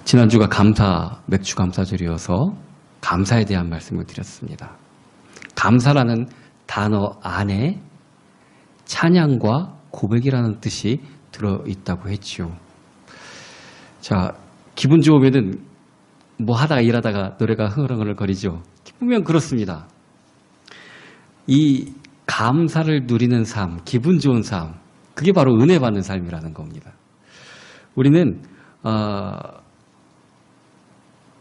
지난주가 맥주 감사절이어서 감사에 대한 말씀을 드렸습니다. 감사라는 단어 안에 찬양과 고백이라는 뜻이 들어있다고 했죠. 자, 기분 좋으면은 뭐 하다가 일하다가 노래가 흥얼흥얼거리죠. 기쁘면 그렇습니다. 이 감사를 누리는 삶, 기분 좋은 삶, 그게 바로 은혜 받는 삶이라는 겁니다. 우리는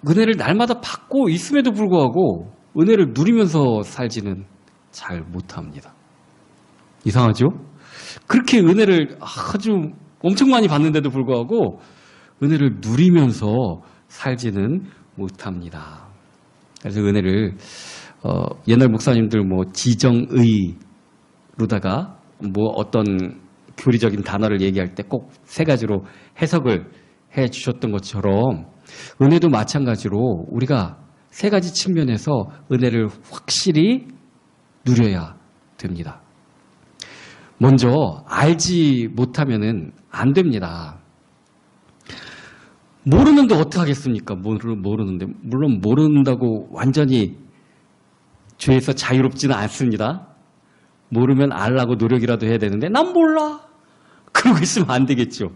은혜를 날마다 받고 있음에도 불구하고 은혜를 누리면서 살지는 잘 못합니다. 이상하죠? 그렇게 은혜를 아주 엄청 많이 받는데도 불구하고 은혜를 누리면서 살지는 못합니다. 그래서 은혜를 옛날 목사님들 뭐 지정의로다가 뭐 어떤 교리적인 단어를 얘기할 때 꼭 세 가지로 해석을 해 주셨던 것처럼 은혜도 마찬가지로 우리가 세 가지 측면에서 은혜를 확실히 누려야 됩니다. 먼저 알지 못하면은 안 됩니다. 모르는데 어떡하겠습니까? 모르는데. 물론 모른다고 완전히 죄에서 자유롭지는 않습니다. 모르면 알라고 노력이라도 해야 되는데 난 몰라. 그러고 있으면 안 되겠죠.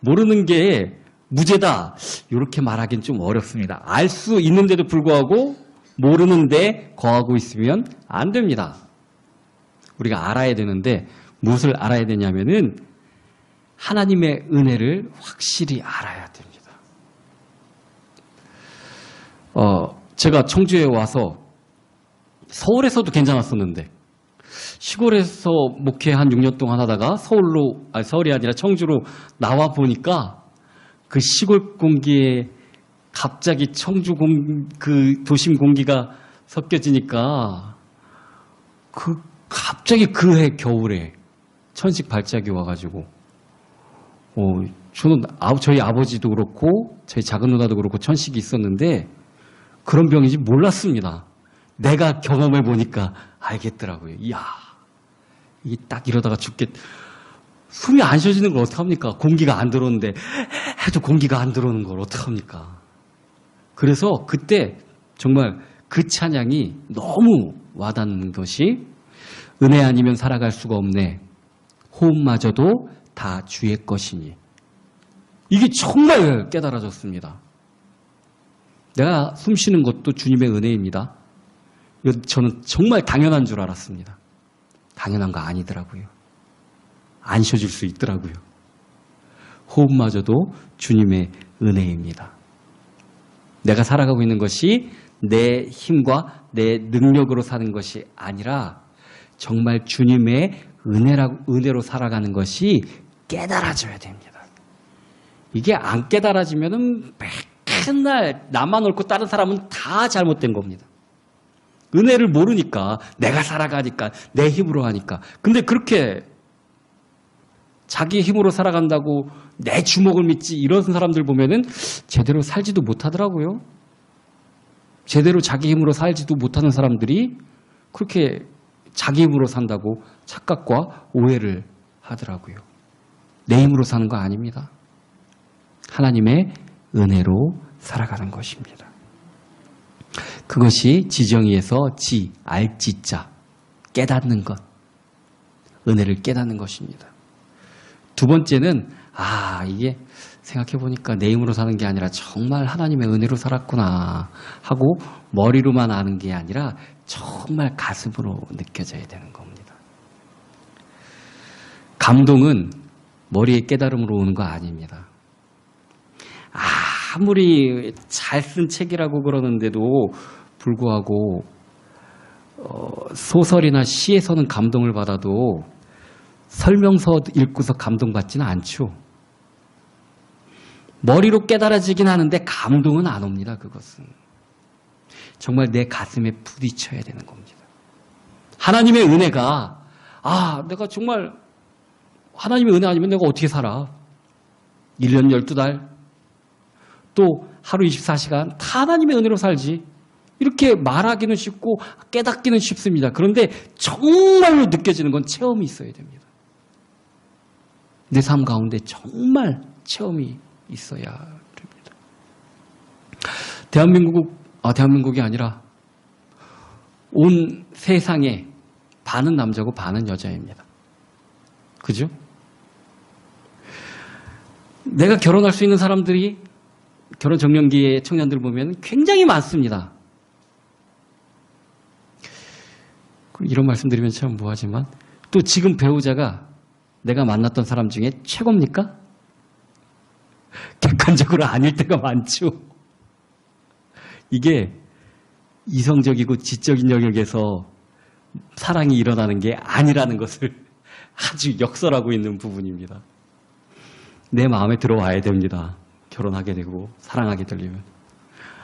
모르는 게 무죄다. 이렇게 말하기는 좀 어렵습니다. 알 수 있는데도 불구하고 모르는데 거하고 있으면 안 됩니다. 우리가 알아야 되는데 무엇을 알아야 되냐면은 하나님의 은혜를 확실히 알아야 됩니다. 제가 청주에 와서 서울에서도 괜찮았었는데 시골에서 목회 한 6년 동안 하다가 서울이 아니라 청주로 나와 보니까 그 시골 공기에 갑자기 청주 그 도심 공기가 섞여지니까 갑자기 그해 겨울에 천식 발작이 와가지고 저는 저희 아버지도 그렇고 저희 작은 누나도 그렇고 천식이 있었는데 그런 병인지 몰랐습니다. 내가 경험해 보니까 알겠더라고요. 이야, 이게 딱 이러다가 숨이 안 쉬어지는 걸 어떡합니까? 공기가 안 들어오는데 해도 공기가 안 들어오는 걸 어떡합니까? 그래서 그때 정말 그 찬양이 너무 와닿는 것이 은혜 아니면 살아갈 수가 없네. 호흡마저도 다 주의 것이니. 이게 정말 깨달아졌습니다. 내가 숨 쉬는 것도 주님의 은혜입니다. 저는 정말 당연한 줄 알았습니다. 당연한 거 아니더라고요. 안 쉬어질 수 있더라고요. 호흡마저도 주님의 은혜입니다. 내가 살아가고 있는 것이 내 힘과 내 능력으로 사는 것이 아니라 정말 주님의 은혜로 살아가는 것이 깨달아져야 됩니다. 이게 안 깨달아지면은 맨날 나만 옳고 다른 사람은 다 잘못된 겁니다. 은혜를 모르니까 내가 살아가니까 내 힘으로 하니까. 근데 그렇게 자기 힘으로 살아간다고 내 주먹을 믿지 이런 사람들 보면은 제대로 살지도 못하더라고요. 제대로 자기 힘으로 살지도 못하는 사람들이 그렇게 자기 힘으로 산다고 착각과 오해를 하더라고요. 내 힘으로 사는 거 아닙니다. 하나님의 은혜로 살아가는 것입니다. 그것이 지정의에서 알지자, 깨닫는 것, 은혜를 깨닫는 것입니다. 두 번째는 이게 생각해보니까 내 힘으로 사는 게 아니라 정말 하나님의 은혜로 살았구나 하고 머리로만 아는 게 아니라 정말 가슴으로 느껴져야 되는 겁니다. 감동은 머리의 깨달음으로 오는 거 아닙니다. 아무리 잘 쓴 책이라고 그러는데도 불구하고 소설이나 시에서는 감동을 받아도 설명서 읽고서 감동받지는 않죠. 머리로 깨달아지긴 하는데 감동은 안 옵니다. 그것은 정말 내 가슴에 부딪혀야 되는 겁니다. 하나님의 은혜가 내가 정말 하나님의 은혜 아니면 내가 어떻게 살아? 1년 12달 또 하루 24시간 다 하나님의 은혜로 살지. 이렇게 말하기는 쉽고 깨닫기는 쉽습니다. 그런데 정말로 느껴지는 건 체험이 있어야 됩니다. 내 삶 가운데 정말 체험이 있어야 됩니다. 대한민국이 아니라 온 세상에 반은 남자고 반은 여자입니다. 그죠? 내가 결혼할 수 있는 사람들이 결혼 적령기의 청년들 보면 굉장히 많습니다. 이런 말씀 드리면 참 뭐하지만 또 지금 배우자가 내가 만났던 사람 중에 최고입니까? 객관적으로 아닐 때가 많죠. 이게 이성적이고 지적인 영역에서 사랑이 일어나는 게 아니라는 것을 아주 역설하고 있는 부분입니다. 내 마음에 들어와야 됩니다. 결혼하게 되고 사랑하게 되려면.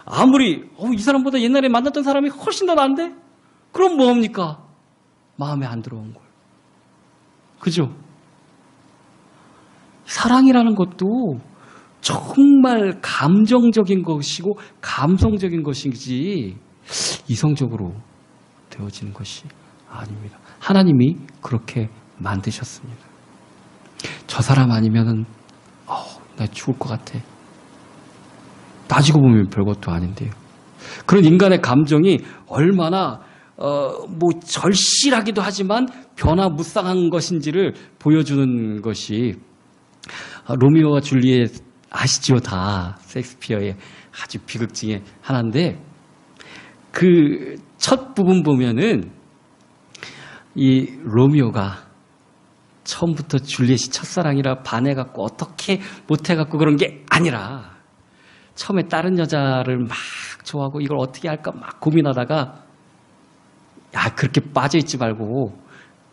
아무리 이 사람보다 옛날에 만났던 사람이 훨씬 더 나은데? 그럼 뭐합니까? 마음에 안 들어온 걸. 그죠? 사랑이라는 것도 정말 감정적인 것이고 감성적인 것이지 이성적으로 되어지는 것이 아닙니다. 하나님이 그렇게 만드셨습니다. 저 사람 아니면은 나 죽을 것 같아. 따지고 보면 별것도 아닌데요. 그런 인간의 감정이 얼마나 절실하기도 하지만 변화무쌍한 것인지를 보여주는 것이 로미오와 줄리엣 아시죠? 다 셰익스피어의 아주 비극 중에 하나인데 그 첫 부분 보면은 이 로미오가 처음부터 줄리엣이 첫사랑이라 반해갖고 어떻게 못해갖고 그런 게 아니라 처음에 다른 여자를 막 좋아하고 이걸 어떻게 할까 막 고민하다가 그렇게 빠져있지 말고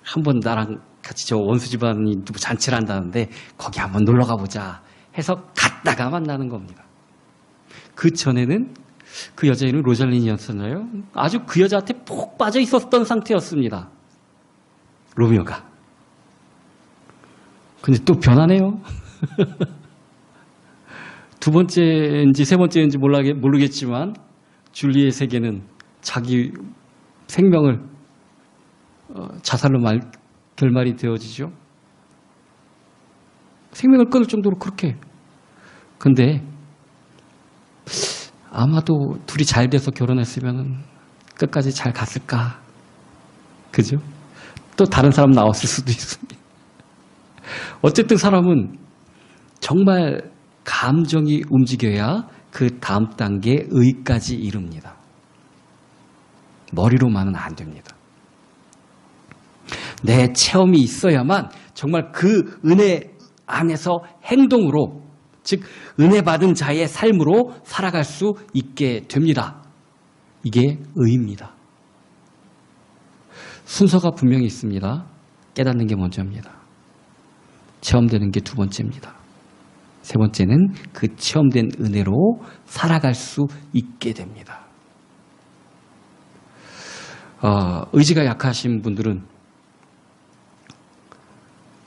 한번 나랑 같이 저 원수 집안이 누구 잔치를 한다는데 거기 한번 놀러 가보자 해서 갔다가 만나는 겁니다. 그 전에는 그 여자 이름이 로잘린이었잖아요. 아주 그 여자한테 푹 빠져 있었던 상태였습니다. 로미오가. 근데 또 변하네요. 두 번째인지 세 번째인지 모르겠지만 줄리엣에게는 자기 생명을 자살로 결말이 되어지죠. 생명을 끊을 정도로 그렇게. 근데 아마도 둘이 잘 돼서 결혼했으면 끝까지 잘 갔을까. 그죠? 또 다른 사람 나왔을 수도 있습니다. 어쨌든 사람은 정말 감정이 움직여야 그 다음 단계 의까지 이릅니다. 머리로만은 안 됩니다. 내 체험이 있어야만 정말 그 은혜 안에서 행동으로, 즉 은혜 받은 자의 삶으로 살아갈 수 있게 됩니다. 이게 의입니다. 순서가 분명히 있습니다. 깨닫는 게 먼저입니다. 체험되는 게 두 번째입니다. 세 번째는 그 체험된 은혜로 살아갈 수 있게 됩니다. 의지가 약하신 분들은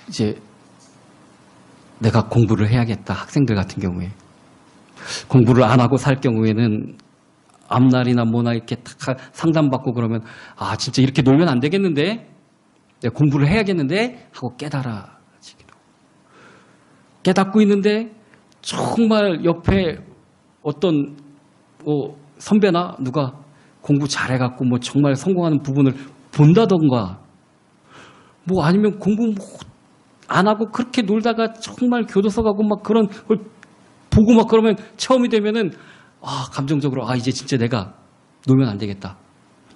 이제 내가 공부를 해야겠다. 학생들 같은 경우에 공부를 안 하고 살 경우에는 앞날이나 뭐나 이렇게 탁 상담받고 그러면 진짜 이렇게 놀면 안 되겠는데 내가 공부를 해야겠는데 하고 깨달아지기도. 깨닫고 있는데 정말 옆에 어떤 선배나 누가 공부 잘해갖고 정말 성공하는 부분을 본다던가 아니면 공부 안 하고 그렇게 놀다가 정말 교도소 가고 그런 걸 보고 그러면 체험이 되면은 감정적으로 이제 진짜 내가 놀면 안 되겠다.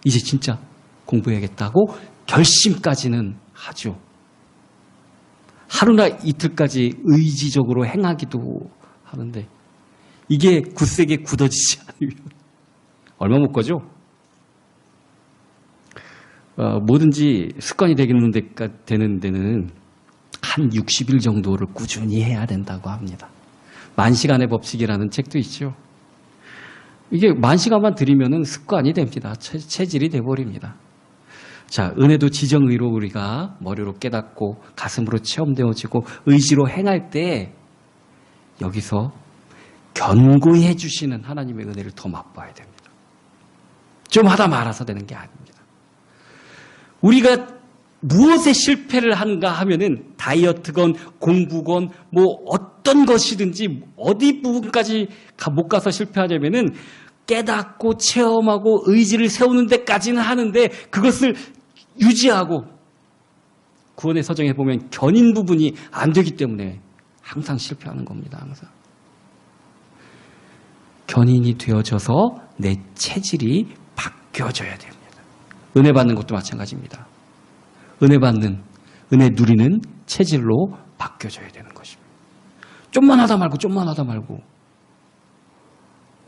이제 진짜 공부해야겠다고 결심까지는 하죠. 하루나 이틀까지 의지적으로 행하기도 하는데 이게 굳세게 굳어지지 않으면 얼마 못 가죠? 뭐든지 습관이 되는 데는 한 60일 정도를 꾸준히 해야 된다고 합니다. 만시간의 법칙이라는 책도 있죠. 이게 만시간만 들이면은 습관이 됩니다. 체질이 돼버립니다. 자, 은혜도 지정의로 우리가 머리로 깨닫고 가슴으로 체험되어지고 의지로 행할 때 여기서 견고히 해주시는 하나님의 은혜를 더 맛봐야 됩니다. 좀 하다 말아서 되는 게 아닙니다. 우리가 무엇에 실패를 한가 하면은 다이어트건 공부건 뭐 어떤 것이든지 어디 부분까지 못 가서 실패하냐면은 깨닫고 체험하고 의지를 세우는 데까지는 하는데 그것을 유지하고 구원의 서정에 보면 견인 부분이 안 되기 때문에 항상 실패하는 겁니다. 항상. 견인이 되어져서 내 체질이 바뀌어져야 됩니다. 은혜 받는 것도 마찬가지입니다. 은혜 받는, 은혜 누리는 체질로 바뀌어져야 되는 것입니다. 좀만 하다 말고.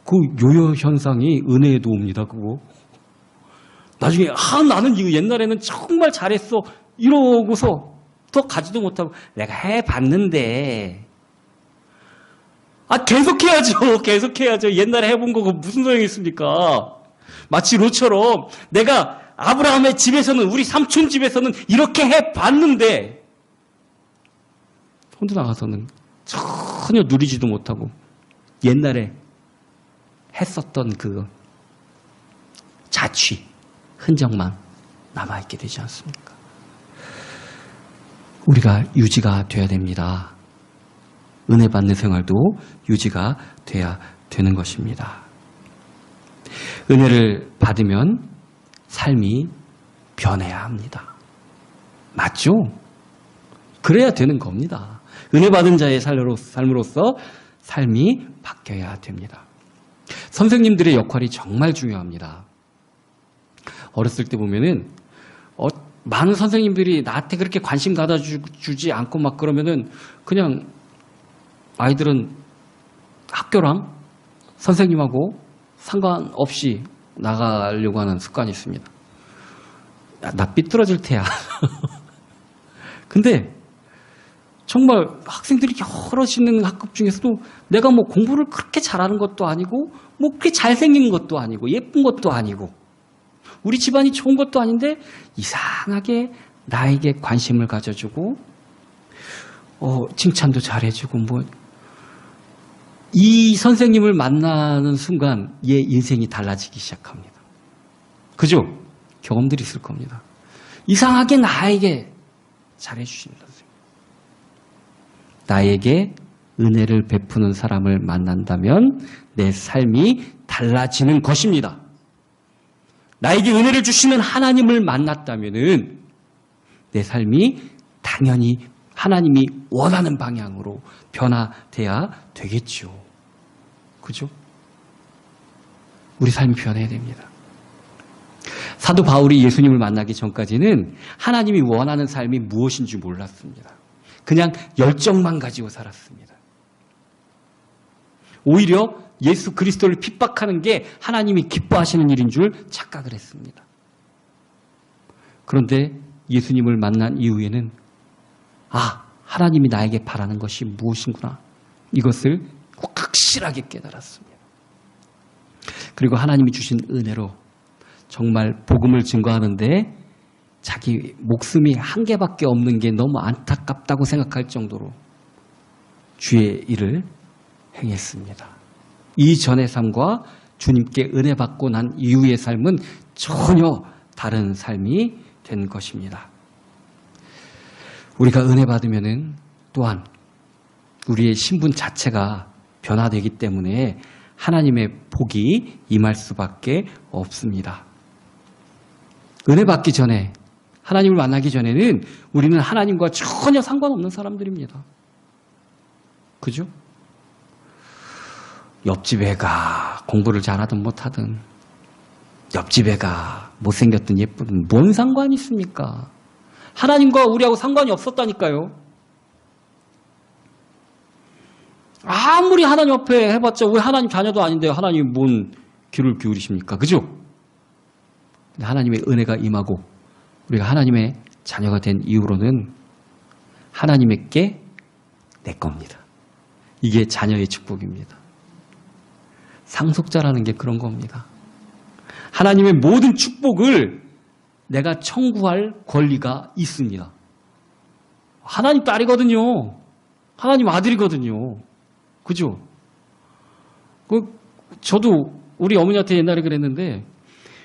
그 요요 현상이 은혜에도 옵니다, 그거. 나중에, 나는 이거 옛날에는 정말 잘했어. 이러고서 더 가지도 못하고, 내가 해봤는데. 계속해야죠. 옛날에 해본 거고 무슨 소용이 있습니까? 마치 롯처럼 내가 아브라함의 집에서는, 우리 삼촌 집에서는 이렇게 해봤는데, 혼자 나가서는 전혀 누리지도 못하고, 옛날에 했었던 그 자취, 흔적만 남아있게 되지 않습니까? 우리가 유지가 돼야 됩니다. 은혜 받는 생활도 유지가 돼야 되는 것입니다. 은혜를 받으면 삶이 변해야 합니다. 맞죠? 그래야 되는 겁니다. 은혜 받은 자의 삶으로서 삶이 바뀌어야 됩니다. 선생님들의 역할이 정말 중요합니다. 어렸을 때 보면은 많은 선생님들이 나한테 그렇게 관심 가져주지 않고 막 그러면은 그냥 아이들은 학교랑 선생님하고 상관없이 나가려고 하는 습관이 있습니다. 나 삐뚤어질 테야. 근데 정말 학생들이 여럿 있는 학급 중에서도 내가 뭐 공부를 그렇게 잘하는 것도 아니고 뭐 그렇게 잘생긴 것도 아니고 예쁜 것도 아니고 우리 집안이 좋은 것도 아닌데 이상하게 나에게 관심을 가져주고 칭찬도 잘해주고 뭐 이 선생님을 만나는 순간 얘 인생이 달라지기 시작합니다. 그죠? 경험들이 있을 겁니다. 이상하게 나에게 잘해주시는 선생님. 나에게 은혜를 베푸는 사람을 만난다면 내 삶이 달라지는 것입니다. 나에게 은혜를 주시는 하나님을 만났다면은 내 삶이 당연히 하나님이 원하는 방향으로 변화돼야 되겠죠. 그죠? 우리 삶이 변해야 됩니다. 사도 바울이 예수님을 만나기 전까지는 하나님이 원하는 삶이 무엇인지 몰랐습니다. 그냥 열정만 가지고 살았습니다. 오히려 예수 그리스도를 핍박하는 게 하나님이 기뻐하시는 일인 줄 착각을 했습니다. 그런데 예수님을 만난 이후에는 하나님이 나에게 바라는 것이 무엇인구나. 이것을 확실하게 깨달았습니다. 그리고 하나님이 주신 은혜로 정말 복음을 증거하는데 자기 목숨이 한 개밖에 없는 게 너무 안타깝다고 생각할 정도로 주의 일을 행했습니다. 이전의 삶과 주님께 은혜 받고 난 이후의 삶은 전혀 다른 삶이 된 것입니다. 우리가 은혜 받으면은 또한 우리의 신분 자체가 변화되기 때문에 하나님의 복이 임할 수밖에 없습니다. 은혜 받기 전에, 하나님을 만나기 전에는 우리는 하나님과 전혀 상관없는 사람들입니다. 그죠? 옆집 애가 공부를 잘하든 못하든, 옆집 애가 못생겼든 예쁘든 뭔 상관이 있습니까? 하나님과 우리하고 상관이 없었다니까요. 아무리 하나님 앞에 해봤자 왜 하나님 자녀도 아닌데 하나님이 뭔 귀를 기울이십니까? 그죠? 근데 하나님의 은혜가 임하고 우리가 하나님의 자녀가 된 이후로는 하나님께 내 겁니다. 이게 자녀의 축복입니다. 상속자라는 게 그런 겁니다. 하나님의 모든 축복을 내가 청구할 권리가 있습니다. 하나님 딸이거든요. 하나님 아들이거든요. 그죠? 저도 우리 어머니한테 옛날에 그랬는데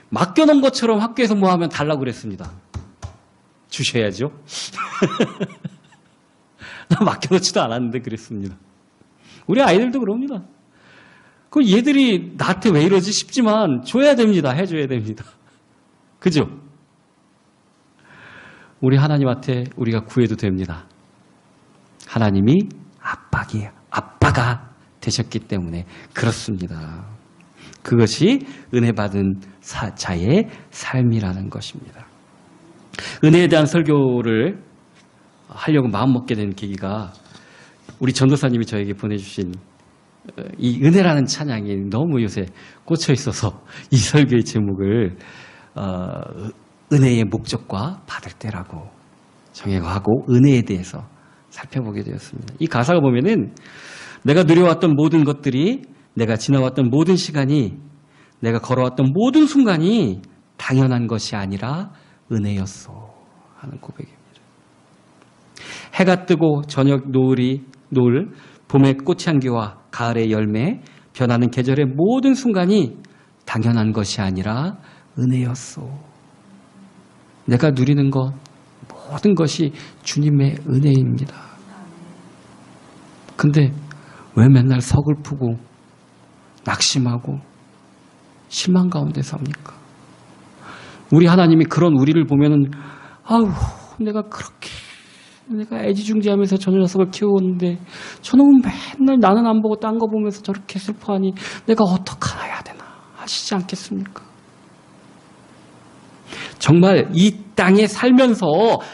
맡겨놓은 것처럼 학교에서 뭐 하면 달라고 그랬습니다. 주셔야죠. 나 맡겨놓지도 않았는데 그랬습니다. 우리 아이들도 그럽니다. 그 얘들이 나한테 왜 이러지 싶지만 줘야 됩니다. 해줘야 됩니다. 그죠? 우리 하나님한테 우리가 구해도 됩니다. 하나님이 아빠가 되셨기 때문에 그렇습니다. 그것이 은혜 받은 자의 삶이라는 것입니다. 은혜에 대한 설교를 하려고 마음먹게 된 계기가 우리 전도사님이 저에게 보내주신 이 은혜라는 찬양이 너무 요새 꽂혀 있어서 이 설교의 제목을 은혜의 목적과 받을 때라고 정해하고 은혜에 대해서 살펴보게 되었습니다. 이 가사가 보면은 내가 누려왔던 모든 것들이, 내가 지나왔던 모든 시간이, 내가 걸어왔던 모든 순간이 당연한 것이 아니라 은혜였소 하는 고백입니다. 해가 뜨고 저녁 노을, 봄의 꽃향기와 가을의 열매, 변하는 계절의 모든 순간이 당연한 것이 아니라 은혜였소. 내가 누리는 것, 모든 것이 주님의 은혜입니다. 근데 왜 맨날 서글프고 낙심하고 실망 가운데 삽니까? 우리 하나님이 그런 우리를 보면은 아우 내가 애지중지하면서 저 녀석을 키우는데 저놈은 맨날 나는 안 보고 딴 거 보면서 저렇게 슬퍼하니 내가 어떡하나 해야 되나 하시지 않겠습니까? 정말 이 땅에 살면서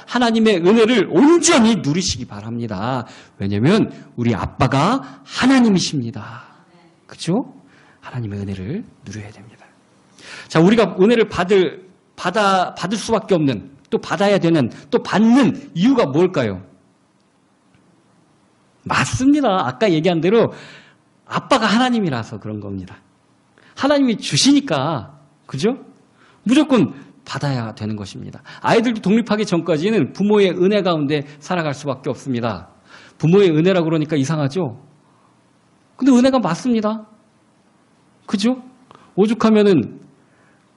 하나님의 은혜를 온전히 누리시기 바랍니다. 왜냐하면 우리 아빠가 하나님이십니다. 그렇죠? 하나님의 은혜를 누려야 됩니다. 자, 우리가 은혜를 받을 수밖에 없는, 또 받아야 되는, 또 받는 이유가 뭘까요? 맞습니다. 아까 얘기한 대로 아빠가 하나님이라서 그런 겁니다. 하나님이 주시니까, 그죠? 무조건 받아야 되는 것입니다. 아이들도 독립하기 전까지는 부모의 은혜 가운데 살아갈 수밖에 없습니다. 부모의 은혜라고 그러니까 이상하죠? 근데 은혜가 맞습니다. 그죠? 오죽하면은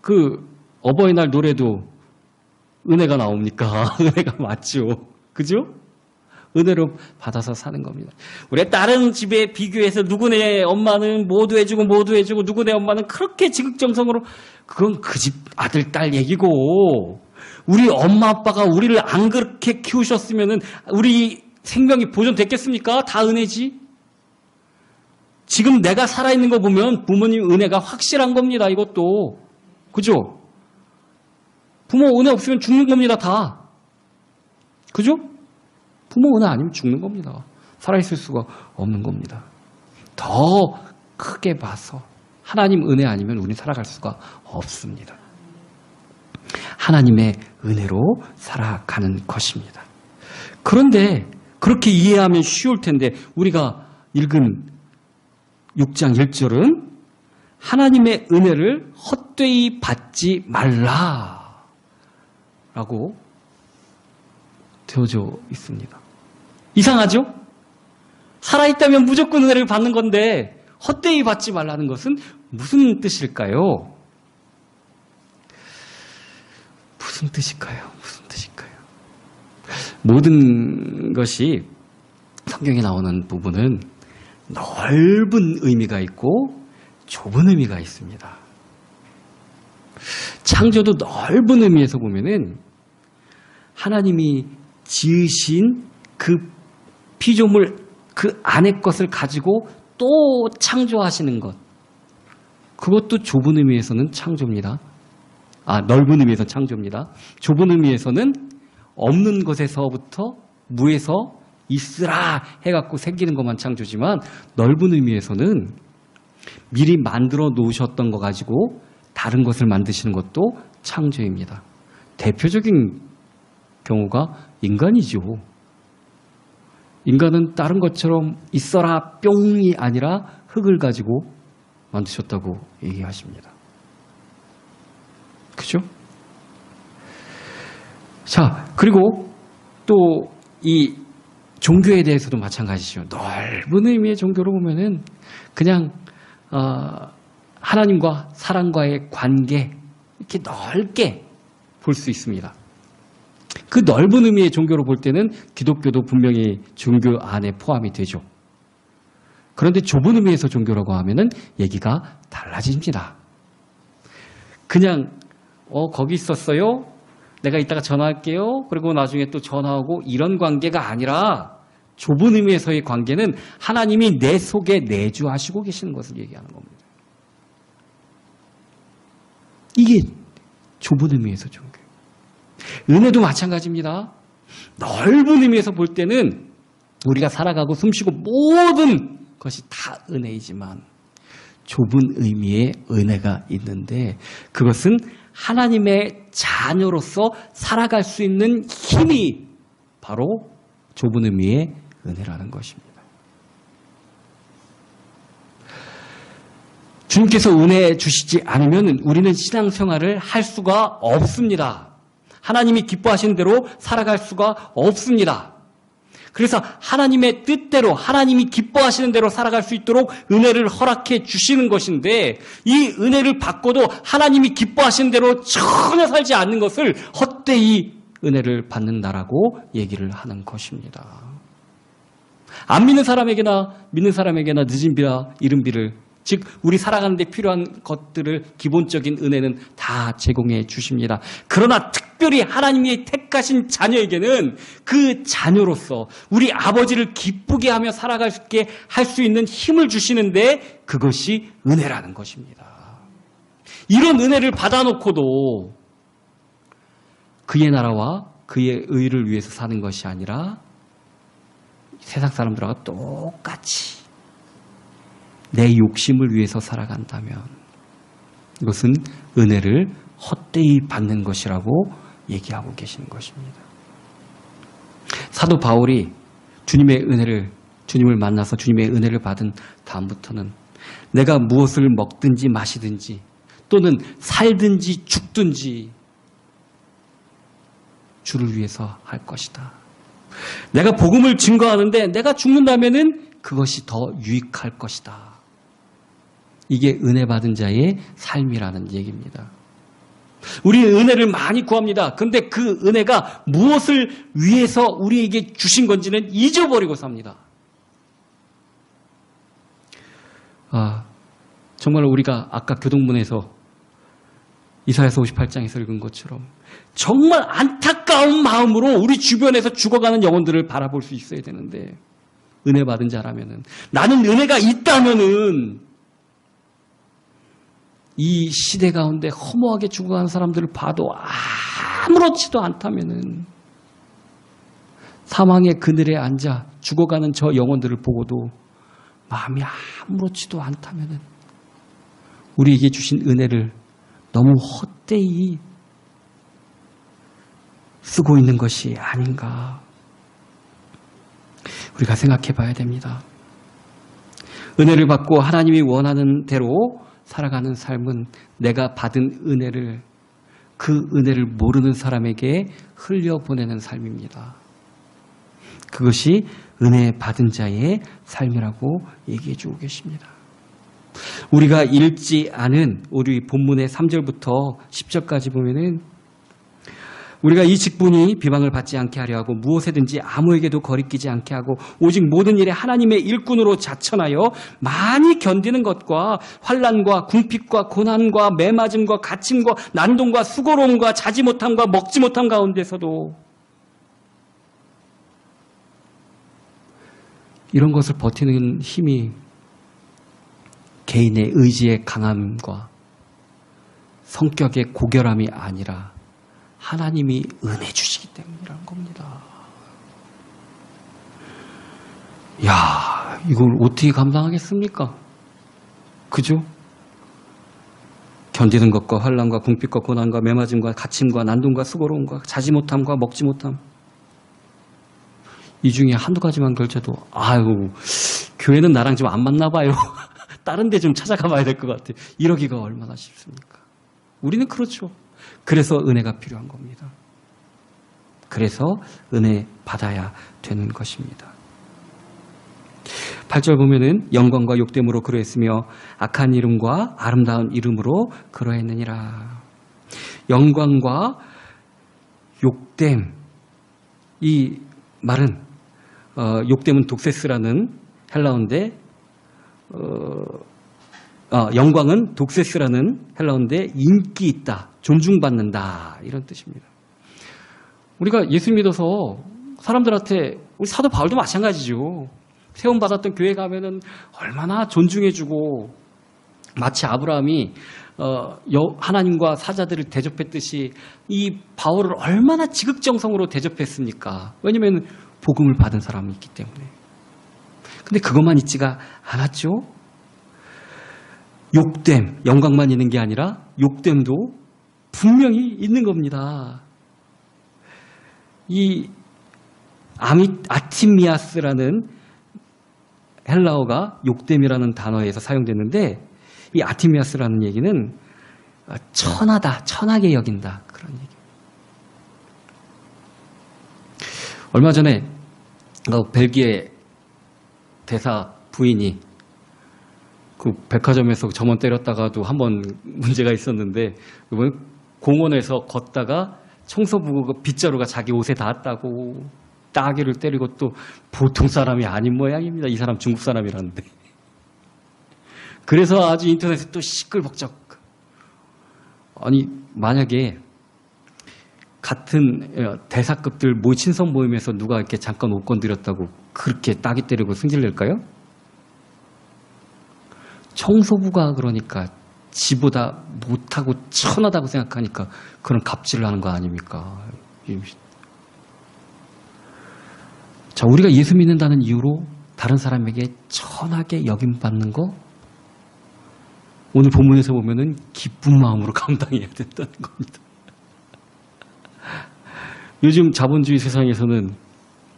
그 어버이날 노래도 은혜가 나옵니까? 은혜가 맞죠? 그죠? 은혜로 받아서 사는 겁니다. 우리 다른 집에 비교해서 누구네 엄마는 모두 해주고 누구네 엄마는 그렇게 지극정성으로, 그건 그 집 아들 딸 얘기고, 우리 엄마 아빠가 우리를 안 그렇게 키우셨으면은 우리 생명이 보존됐겠습니까? 다 은혜지. 지금 내가 살아있는 거 보면 부모님 은혜가 확실한 겁니다. 이것도. 그죠? 부모 은혜 없으면 죽는 겁니다. 다. 그죠? 부모 은혜 아니면 죽는 겁니다. 살아있을 수가 없는 겁니다. 더 크게 봐서 하나님 은혜 아니면 우리는 살아갈 수가 없습니다. 하나님의 은혜로 살아가는 것입니다. 그런데 그렇게 이해하면 쉬울 텐데 우리가 읽은 6장 1절은 하나님의 은혜를 헛되이 받지 말라라고 되어져 있습니다. 이상하죠? 살아있다면 무조건 은혜를 받는 건데 헛되이 받지 말라는 것은 무슨 뜻일까요? 무슨 뜻일까요? 모든 것이 성경에 나오는 부분은 넓은 의미가 있고 좁은 의미가 있습니다. 창조도 넓은 의미에서 보면은 하나님이 지으신 그 피조물 그 안의 것을 가지고 또 창조하시는 것, 그것도 좁은 의미에서는 창조입니다. 넓은 의미에서 창조입니다. 좁은 의미에서는 없는 것에서부터 무에서 있으라 해갖고 생기는 것만 창조지만, 넓은 의미에서는 미리 만들어 놓으셨던 거 가지고 다른 것을 만드시는 것도 창조입니다. 대표적인 경우가 인간이죠. 인간은 다른 것처럼 있어라 뿅이 아니라 흙을 가지고 만드셨다고 얘기하십니다. 그죠? 자, 그리고 또 이 종교에 대해서도 마찬가지죠. 넓은 의미의 종교로 보면은 그냥 하나님과 사람과의 관계, 이렇게 넓게 볼 수 있습니다. 그 넓은 의미의 종교로 볼 때는 기독교도 분명히 종교 안에 포함이 되죠. 그런데 좁은 의미에서 종교라고 하면은 얘기가 달라집니다. 그냥 거기 있었어요? 내가 이따가 전화할게요. 그리고 나중에 또 전화하고 이런 관계가 아니라 좁은 의미에서의 관계는 하나님이 내 속에 내주하시고 계시는 것을 얘기하는 겁니다. 이게 좁은 의미에서 종교예요. 은혜도 마찬가지입니다. 넓은 의미에서 볼 때는 우리가 살아가고 숨쉬고 모든 것이 다 은혜이지만 좁은 의미의 은혜가 있는데 그것은 하나님의 자녀로서 살아갈 수 있는 힘이 바로 좁은 의미의 은혜라는 것입니다. 주님께서 은혜 주시지 않으면 우리는 신앙생활을 할 수가 없습니다. 하나님이 기뻐하시는 대로 살아갈 수가 없습니다. 그래서 하나님의 뜻대로 하나님이 기뻐하시는 대로 살아갈 수 있도록 은혜를 허락해 주시는 것인데 이 은혜를 받고도 하나님이 기뻐하시는 대로 전혀 살지 않는 것을 헛되이 은혜를 받는다라고 얘기를 하는 것입니다. 안 믿는 사람에게나 믿는 사람에게나 늦은 비라 이른 비를 즉 우리 살아가는 데 필요한 것들을 기본적인 은혜는 다 제공해 주십니다. 그러나 특별히 하나님이 택하신 자녀에게는 그 자녀로서 우리 아버지를 기쁘게 하며 살아갈 수 있게 할 수 있는 힘을 주시는데 그것이 은혜라는 것입니다. 이런 은혜를 받아놓고도 그의 나라와 그의 의를 위해서 사는 것이 아니라 세상 사람들하고 똑같이 내 욕심을 위해서 살아간다면 이것은 은혜를 헛되이 받는 것이라고 얘기하고 계시는 것입니다. 사도 바울이 주님을 만나서 주님의 은혜를 받은 다음부터는 내가 무엇을 먹든지 마시든지 또는 살든지 죽든지 주를 위해서 할 것이다. 내가 복음을 증거하는데 내가 죽는다면은 그것이 더 유익할 것이다. 이게 은혜 받은 자의 삶이라는 얘기입니다. 우리는 은혜를 많이 구합니다. 그런데 그 은혜가 무엇을 위해서 우리에게 주신 건지는 잊어버리고 삽니다. 정말 우리가 아까 교동문에서 이사야서 58장에서 읽은 것처럼 정말 안타까운 마음으로 우리 주변에서 죽어가는 영혼들을 바라볼 수 있어야 되는데 은혜 받은 자라면은 나는 은혜가 있다면은 이 시대 가운데 허무하게 죽어가는 사람들을 봐도 아무렇지도 않다면은 사망의 그늘에 앉아 죽어가는 저 영혼들을 보고도 마음이 아무렇지도 않다면은 우리에게 주신 은혜를 너무 헛되이 쓰고 있는 것이 아닌가 우리가 생각해 봐야 됩니다. 은혜를 받고 하나님이 원하는 대로 살아가는 삶은 내가 받은 은혜를 그 은혜를 모르는 사람에게 흘려보내는 삶입니다. 그것이 은혜 받은 자의 삶이라고 얘기해 주고 계십니다. 우리가 읽지 않은 우리 본문의 3절부터 10절까지 보면은 우리가 이 직분이 비방을 받지 않게 하려 하고 무엇에든지 아무에게도 거리끼지 않게 하고 오직 모든 일에 하나님의 일꾼으로 자천하여 많이 견디는 것과 환난과 궁핍과 고난과 매맞음과 갇힘과 난동과 수고로움과 자지 못함과 먹지 못함 가운데서도 이런 것을 버티는 힘이 개인의 의지의 강함과 성격의 고결함이 아니라 하나님이 은혜 주시기 때문이라는 겁니다. 야, 이걸 어떻게 감당하겠습니까? 그죠? 견디는 것과 환난과 궁핍과 고난과 매맞음과 갇힘과 난동과 수고로움과 자지 못함과 먹지 못함. 이 중에 한두 가지만 걸쳐도 아유, 교회는 나랑 좀 안 맞나 봐요. 다른 데 좀 찾아가 봐야 될 것 같아요. 이러기가 얼마나 쉽습니까? 우리는 그렇죠. 그래서 은혜가 필요한 겁니다. 그래서 은혜 받아야 되는 것입니다. 8절 보면은 영광과 욕됨으로 그러했으며 악한 이름과 아름다운 이름으로 그러했느니라. 영광과 욕됨 이 말은 욕됨은 독세스라는 헬라어인데 영광은 독세스라는 헬라어인데 인기 있다, 존중받는다 이런 뜻입니다. 우리가 예수 믿어서 사람들한테 우리 사도 바울도 마찬가지죠. 세움받았던 교회 가면은 얼마나 존중해주고 마치 아브라함이 하나님과 사자들을 대접했듯이 이 바울을 얼마나 지극정성으로 대접했습니까? 왜냐하면 복음을 받은 사람이 있기 때문에. 근데 그것만 있지가 않았죠. 욕됨, 영광만 있는 게 아니라 욕됨도 분명히 있는 겁니다. 이 아티미아스라는 헬라어가 욕됨이라는 단어에서 사용됐는데 이 아티미아스라는 얘기는 천하다, 천하게 여긴다 그런 얘기. 얼마 전에 벨기에 대사 부인이 그 백화점에서 점원 때렸다가도 한번 문제가 있었는데 공원에서 걷다가 청소부가 빗자루가 자기 옷에 닿았다고 따귀를 때리고 또 보통 사람이 아닌 모양입니다. 이 사람 중국 사람이라는데. 그래서 아주 인터넷에 또 시끌벅적. 아니 만약에 같은 대사급들 친선 모임에서 누가 이렇게 잠깐 옷 건드렸다고 그렇게 따귀 때리고 승질낼까요? 청소부가 그러니까 지보다 못하고 천하다고 생각하니까 그런 갑질을 하는 거 아닙니까? 자, 우리가 예수 믿는다는 이유로 다른 사람에게 천하게 여김받는 거 오늘 본문에서 보면은 기쁜 마음으로 감당해야 된다는 겁니다. 요즘 자본주의 세상에서는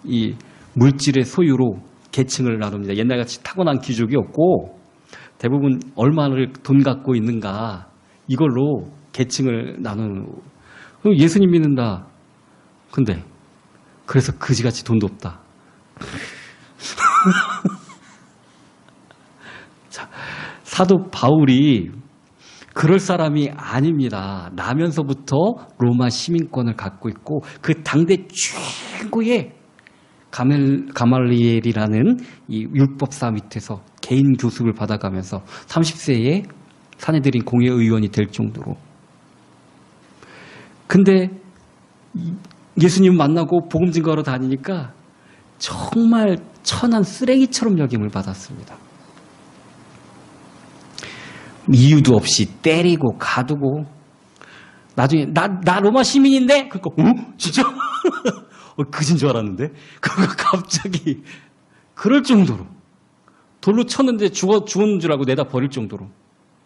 이 물질의 소유로 계층을 나눕니다. 옛날같이 타고난 귀족이 없고 대부분 얼마를 돈 갖고 있는가 이걸로 계층을 나누는. 예수님 믿는다. 근데 그래서 그지같이 돈도 없다. 자, 사도 바울이 그럴 사람이 아닙니다. 나면서부터 로마 시민권을 갖고 있고 그 당대 최고의 가말리엘이라는 이 율법사 밑에서 개인 교습을 받아가면서 30세에 사내들인 공회의원이 될 정도로. 근데 예수님 만나고 복음 증거하러 다니니까 정말 천한 쓰레기처럼 여김을 받았습니다. 이유도 없이 때리고 가두고 나중에 나 로마 시민인데 그러니까 진짜 그진 줄 알았는데 그거 갑자기 그럴 정도로 돌로 쳤는데 죽은 줄 알고 내다 버릴 정도로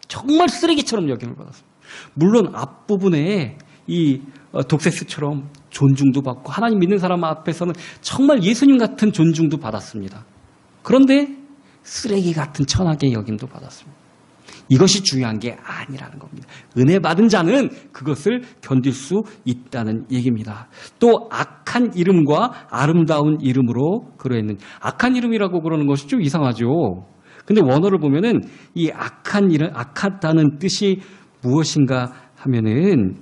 정말 쓰레기처럼 여김을 받았습니다. 물론 앞부분에 이 독세스처럼 존중도 받고 하나님 믿는 사람 앞에서는 정말 예수님 같은 존중도 받았습니다. 그런데 쓰레기 같은 천하게 여김도 받았습니다. 이것이 중요한 게 아니라는 겁니다. 은혜 받은 자는 그것을 견딜 수 있다는 얘기입니다. 또 악한 이름과 아름다운 이름으로 그러했는 악한 이름이라고 그러는 것이 좀 이상하죠. 근데 원어를 보면은 이 악한 이름, 악하다는 뜻이 무엇인가 하면은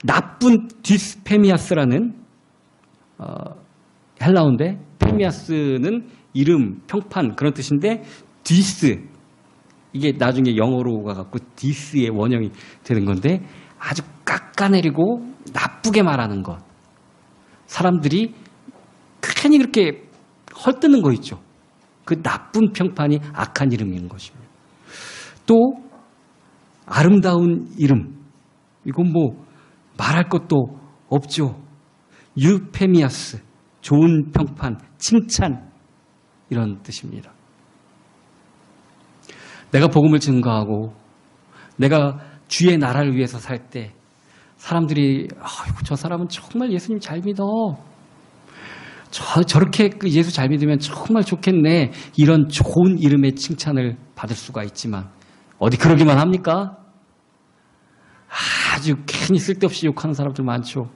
나쁜 디스페미아스라는 헬라어인데 페미아스는 이름, 평판 그런 뜻인데 디스 이게 나중에 영어로 가갖고 디스의 원형이 되는 건데 아주 깎아내리고 나쁘게 말하는 것. 사람들이 괜히 그렇게 헐뜯는 거 있죠. 그 나쁜 평판이 악한 이름인 것입니다. 또 아름다운 이름 이건 뭐 말할 것도 없죠. 유페미아스 좋은 평판, 칭찬 이런 뜻입니다. 내가 복음을 증거하고 내가 주의 나라를 위해서 살 때 사람들이 아이고 저 사람은 정말 예수님 잘 믿어. 저렇게 예수 잘 믿으면 정말 좋겠네. 이런 좋은 이름의 칭찬을 받을 수가 있지만 어디 그러기만 합니까? 아주 괜히 쓸데없이 욕하는 사람들 많죠.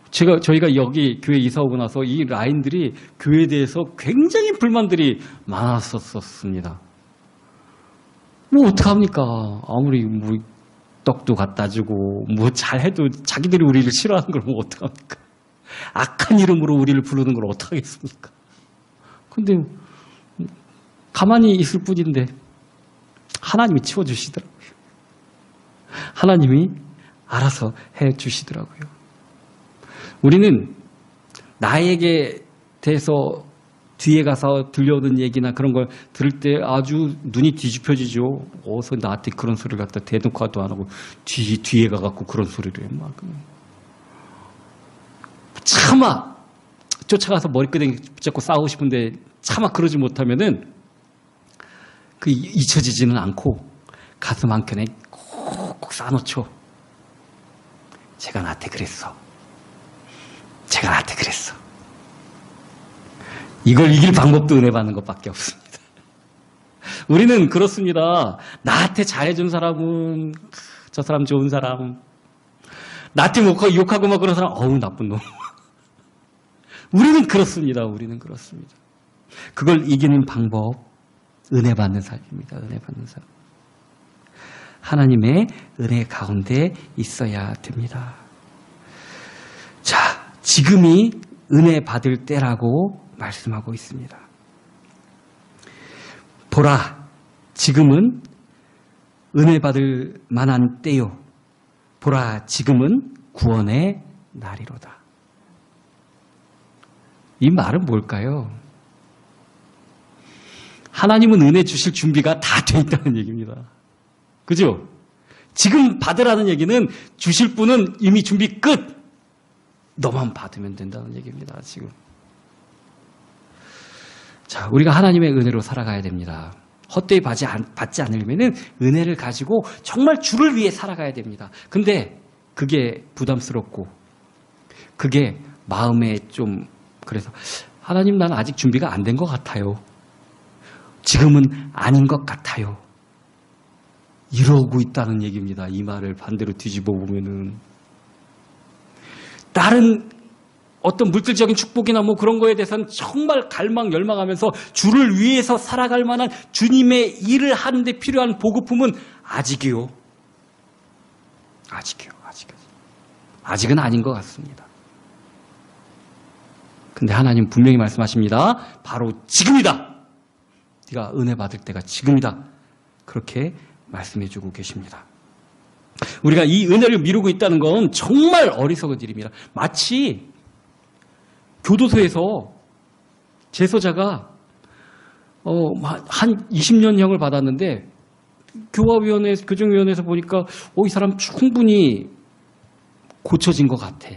저희가 여기 교회 이사 오고 나서 이 라인들이 교회에 대해서 굉장히 불만들이 많았었습니다. 뭐 어떡합니까? 아무리 뭐 떡도 갖다 주고 뭐 잘해도 자기들이 우리를 싫어하는 걸 뭐 어떡합니까? 악한 이름으로 우리를 부르는 걸 어떡하겠습니까? 근데 가만히 있을 뿐인데 하나님이 치워주시더라고요. 하나님이 알아서 해주시더라고요. 우리는 나에게 대해서 뒤에 가서 들려오는 얘기나 그런 걸 들을 때 아주 눈이 뒤집혀지죠. 어서 나한테 그런 소리를 갖다 대놓고도 안 하고 뒤에 가갖고 그런 소리를 해. 막. 차마 쫓아가서 머리끄댕이 붙잡고 싸우고 싶은데 차마 그러지 못하면은 그 잊혀지지는 않고 가슴 한켠에 콕콕 쌓아놓죠. 제가 나한테 그랬어. 제가 나한테 그랬어. 이걸 이길 방법도 은혜 받는 것밖에 없습니다. 우리는 그렇습니다. 나한테 잘해준 사람은 저 사람 좋은 사람, 나한테 욕하고 막 그런 사람 어우 나쁜 놈. 우리는 그렇습니다. 우리는 그렇습니다. 그걸 이기는 방법 은혜 받는 삶입니다. 은혜 받는 삶. 하나님의 은혜 가운데 있어야 됩니다. 자, 지금이 은혜 받을 때라고 말씀하고 있습니다. 보라, 지금은 은혜 받을 만한 때요. 보라, 지금은 구원의 날이로다. 이 말은 뭘까요? 하나님은 은혜 주실 준비가 다 돼 있다는 얘기입니다. 그죠? 지금 받으라는 얘기는 주실 분은 이미 준비 끝! 너만 받으면 된다는 얘기입니다, 지금. 자, 우리가 하나님의 은혜로 살아가야 됩니다. 헛되이 받지 않으려면 은혜를 가지고 정말 주를 위해 살아가야 됩니다. 근데 그게 부담스럽고 그게 마음에 좀 그래서 하나님 난 아직 준비가 안 된 것 같아요. 지금은 아닌 것 같아요. 이러고 있다는 얘기입니다. 이 말을 반대로 뒤집어 보면은 다른 어떤 물질적인 축복이나 뭐 그런 거에 대해서는 정말 갈망, 열망하면서 주를 위해서 살아갈 만한 주님의 일을 하는 데 필요한 보급품은 아직이요. 아직은 아닌 것 같습니다. 근데 하나님 분명히 말씀하십니다. 바로 지금이다. 네가 은혜 받을 때가 지금이다. 그렇게 말씀해주고 계십니다. 우리가 이 은혜를 미루고 있다는 건 정말 어리석은 일입니다. 마치 교도소에서 재소자가 한 20년형을 받았는데 교정위원회에서 보니까 이 사람 충분히 고쳐진 것 같아.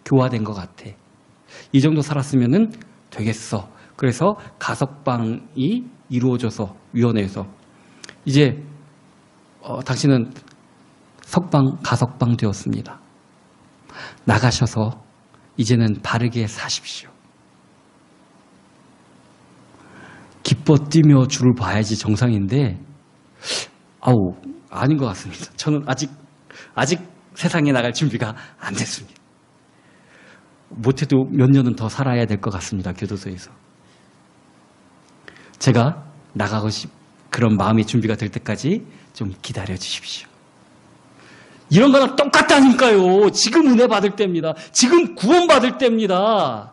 교화된 것 같아. 이 정도 살았으면 되겠어. 그래서 가석방이 이루어져서 위원회에서 이제 당신은 가석방 되었습니다. 나가셔서 이제는 바르게 사십시오. 기뻐 뛰며 주를 봐야지 정상인데 아닌 것 같습니다. 저는 아직 세상에 나갈 준비가 안 됐습니다. 못해도 몇 년은 더 살아야 될 것 같습니다. 교도소에서. 제가 나가고 그런 마음의 준비가 될 때까지 좀 기다려 주십시오. 이런 거랑 똑같다니까요. 지금 은혜 받을 때입니다. 지금 구원 받을 때입니다.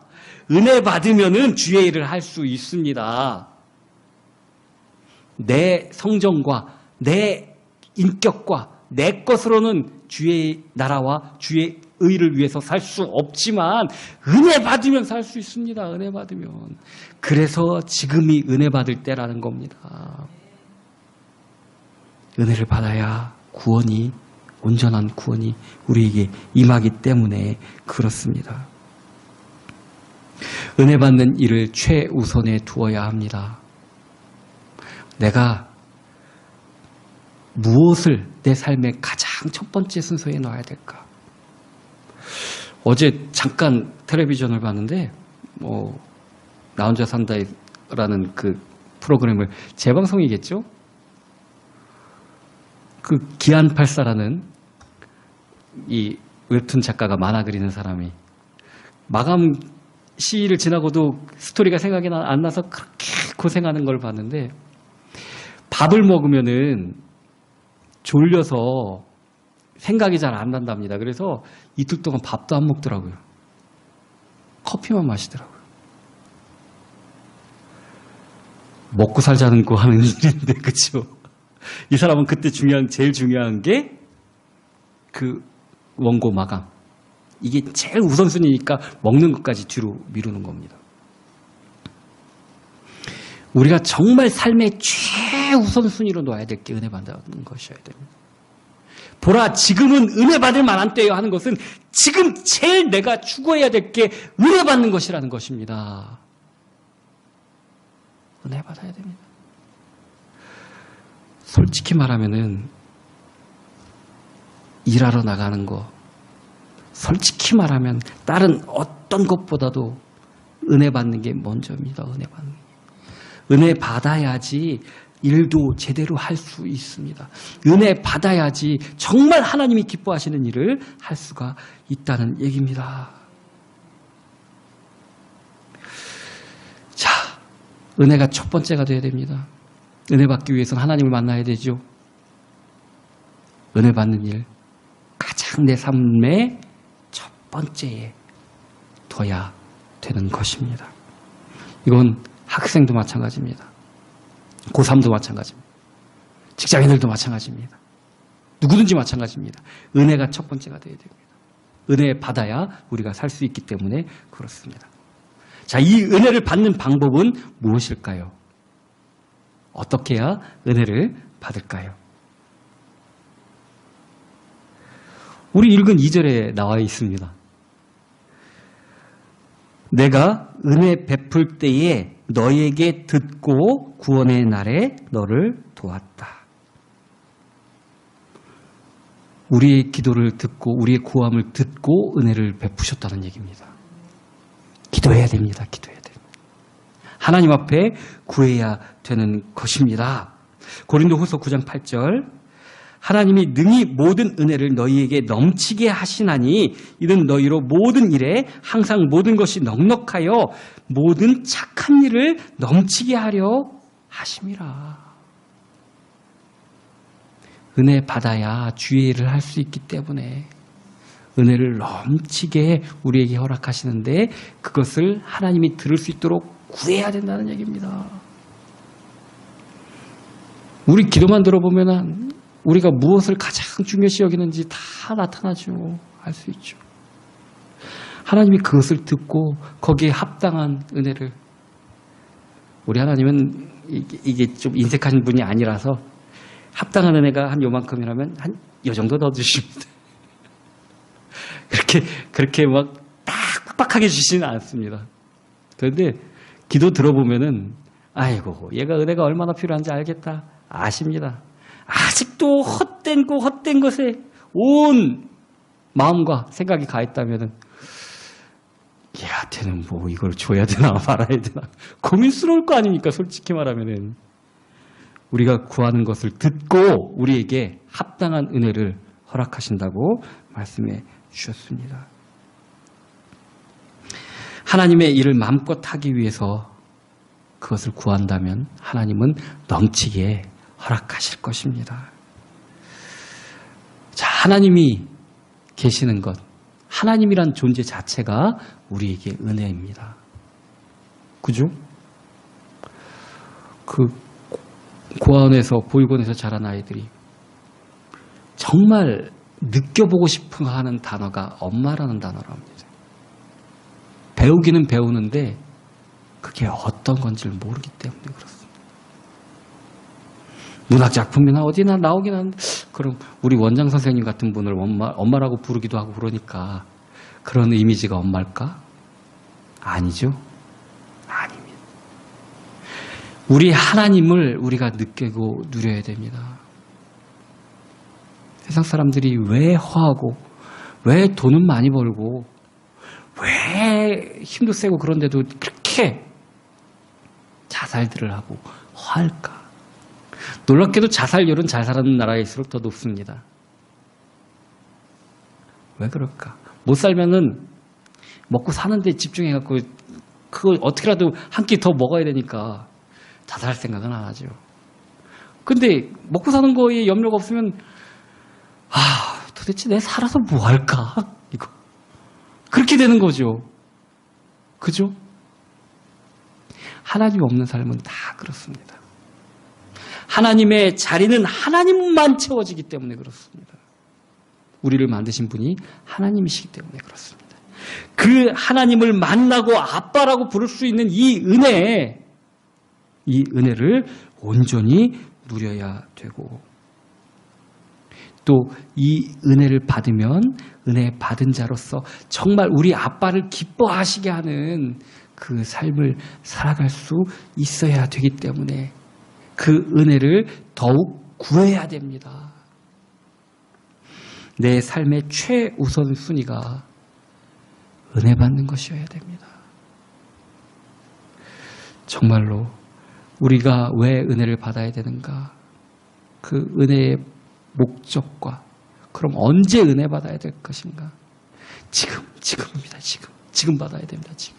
은혜 받으면은 주의 일을 할 수 있습니다. 내 성정과 내 인격과 내 것으로는 주의 나라와 주의 의를 위해서 살 수 없지만 은혜 받으면 살 수 있습니다. 은혜 받으면. 그래서 지금이 은혜 받을 때라는 겁니다. 은혜를 받아야 온전한 구원이 우리에게 임하기 때문에 그렇습니다. 은혜 받는 일을 최우선에 두어야 합니다. 내가 무엇을 내 삶의 가장 첫 번째 순서에 놔야 될까? 어제 잠깐 텔레비전을 봤는데 나 혼자 산다라는 그 프로그램을 재방송이겠죠? 그 기안84라는 이 웹툰 작가가 만화 그리는 사람이 마감 시일을 지나고도 스토리가 생각이 안 나서 그렇게 고생하는 걸 봤는데 밥을 먹으면은 졸려서 생각이 잘 안 난답니다. 그래서 이틀 동안 밥도 안 먹더라고요. 커피만 마시더라고요. 먹고 살자는 거 하는 일인데, 그쵸? 이 사람은 그때 제일 중요한 게 그 원고 마감. 이게 제일 우선순위니까 먹는 것까지 뒤로 미루는 겁니다. 우리가 정말 삶의 최우선순위로 놓아야 될 게 은혜 받는 것이어야 됩니다. 보라, 지금은 은혜 받을 만한 때요 하는 것은 지금 제일 내가 추구해야 될 게 은혜 받는 것이라는 것입니다. 은혜 받아야 됩니다. 솔직히 말하면은 일하러 나가는 거, 솔직히 말하면 다른 어떤 것보다도 은혜 받는 게 먼저입니다. 은혜 받는 게. 은혜 받아야지 일도 제대로 할 수 있습니다. 은혜 받아야지 정말 하나님이 기뻐하시는 일을 할 수가 있다는 얘기입니다. 자, 은혜가 첫 번째가 되어야 됩니다. 은혜 받기 위해서는 하나님을 만나야 되죠. 은혜 받는 일, 가장 내 삶의 첫 번째에 둬야 되는 것입니다. 이건 학생도 마찬가지입니다. 고3도 마찬가지입니다. 직장인들도 마찬가지입니다. 누구든지 마찬가지입니다. 은혜가 첫 번째가 되어야 됩니다. 은혜 받아야 우리가 살 수 있기 때문에 그렇습니다. 자, 이 은혜를 받는 방법은 무엇일까요? 어떻게 해야 은혜를 받을까요? 우리 읽은 2절에 나와 있습니다. 내가 은혜 베풀 때에 너에게 듣고 구원의 날에 너를 도왔다. 우리의 기도를 듣고 우리의 구함을 듣고 은혜를 베푸셨다는 얘기입니다. 기도해야 됩니다. 기도해야 됩니다. 하나님 앞에 구해야 되는 것입니다. 고린도후서 9장 8절 하나님이 능히 모든 은혜를 너희에게 넘치게 하시나니 이는 너희로 모든 일에 항상 모든 것이 넉넉하여 모든 착한 일을 넘치게 하려 하심이라. 은혜 받아야 주의 일을 할 수 있기 때문에 은혜를 넘치게 우리에게 허락하시는데 그것을 하나님이 들을 수 있도록 구해야 된다는 얘기입니다. 우리 기도만 들어보면 우리가 무엇을 가장 중요시 여기는지 다 나타나죠. 알 수 있죠. 하나님이 그것을 듣고 거기에 합당한 은혜를, 우리 하나님은 이게 좀 인색하신 분이 아니라서 합당한 은혜가 한 요만큼이라면 한 요 정도 넣어주십니다. 그렇게 막 딱 빡빡하게 주시지는 않습니다. 그런데 기도 들어보면은 아이고 얘가 은혜가 얼마나 필요한지 알겠다. 아십니다. 아직도 헛된 것에 온 마음과 생각이 가 있다면은 얘한테는 뭐 이걸 줘야 되나 말아야 되나 고민스러울 거 아닙니까? 솔직히 말하면은 우리가 구하는 것을 듣고 우리에게 합당한 은혜를 허락하신다고 말씀해 주셨습니다. 하나님의 일을 마음껏 하기 위해서 그것을 구한다면 하나님은 넘치게 허락하실 것입니다. 자, 하나님이 계시는 것, 하나님이란 존재 자체가 우리에게 은혜입니다. 그죠? 그 고아원에서 보육원에서 자란 아이들이 정말 느껴보고 싶어 하는 단어가 엄마라는 단어랍니다. 배우기는 배우는데 그게 어떤 건지를 모르기 때문에 그렇습니다. 문학작품이나 어디나 나오긴 한데 그럼 우리 원장 선생님 같은 분을 엄마라고 부르기도 하고 그러니까 그런 이미지가 엄마일까? 아니죠. 아닙니다. 우리 하나님을 우리가 느끼고 누려야 됩니다. 세상 사람들이 왜 허하고 왜 돈은 많이 벌고 왜 힘도 세고 그런데도 그렇게 자살들을 하고 허할까? 놀랍게도 자살률은 잘 사는 나라일수록 더 높습니다. 왜 그럴까? 못 살면은 먹고 사는데 집중해갖고 그거 어떻게라도 한 끼 더 먹어야 되니까 자살할 생각은 안 하죠. 근데 먹고 사는 거에 염려가 없으면 도대체 내 살아서 뭐 할까? 이거. 그렇게 되는 거죠. 그죠? 하나님 없는 삶은 다 그렇습니다. 하나님의 자리는 하나님만 채워지기 때문에 그렇습니다. 우리를 만드신 분이 하나님이시기 때문에 그렇습니다. 그 하나님을 만나고 아빠라고 부를 수 있는 이 은혜를 온전히 누려야 되고, 또 이 은혜를 받으면 은혜 받은 자로서 정말 우리 아빠를 기뻐하시게 하는 그 삶을 살아갈 수 있어야 되기 때문에 그 은혜를 더욱 구해야 됩니다. 내 삶의 최우선 순위가 은혜 받는 것이어야 됩니다. 정말로 우리가 왜 은혜를 받아야 되는가? 그 은혜의 목적과 그럼 언제 은혜 받아야 될 것인가? 지금입니다. 지금 받아야 됩니다. 지금.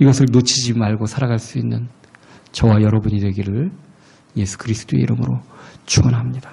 이것을 놓치지 말고 살아갈 수 있는 저와 여러분이 되기를 예수 그리스도의 이름으로 축원합니다.